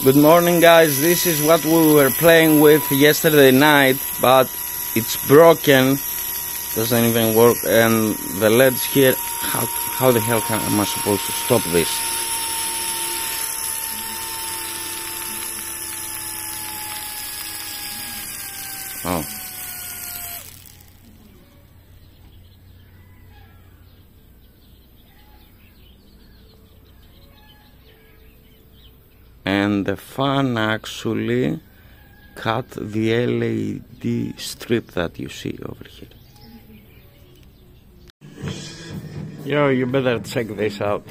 Good morning, guys. This is what we were playing with yesterday night, but it's broken. Doesn't even work, and the LEDs here. How the hell am I supposed to stop this? Oh. And the fan actually cut the LED strip that you see over here. Yo, you better check this out.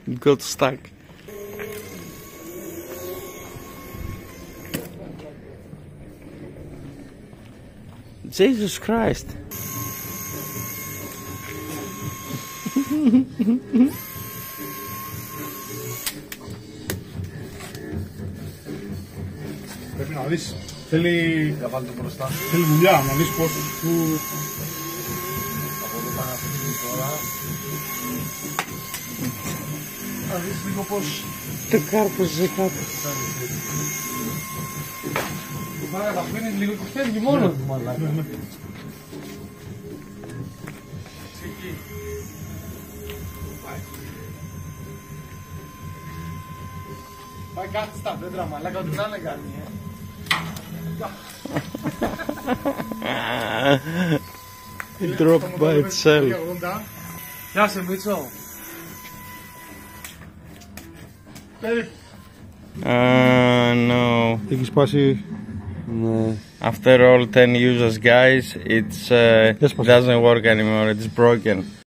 It got stuck. Jesus Christ. Πρέπει να δεις, θέλει να βάλει το μπροστά. Θέλει δουλειά, να δεις πώς που... Από εδώ πάνε αυτή τώρα. Να δεις λίγο πώς... Το κάρπωσε κάτω. Μάρα, τα αφήνεις λίγο και φεύγει μόνο του μαλάκα. Πάει κάτι στα δέντρα μαλάκα, ό,τι να είναι κάνει. It dropped by itself. Γεια σε Μίτσο. No. Έχει σπάσει. No. After all 10 users, guys, it doesn't work anymore. It's broken.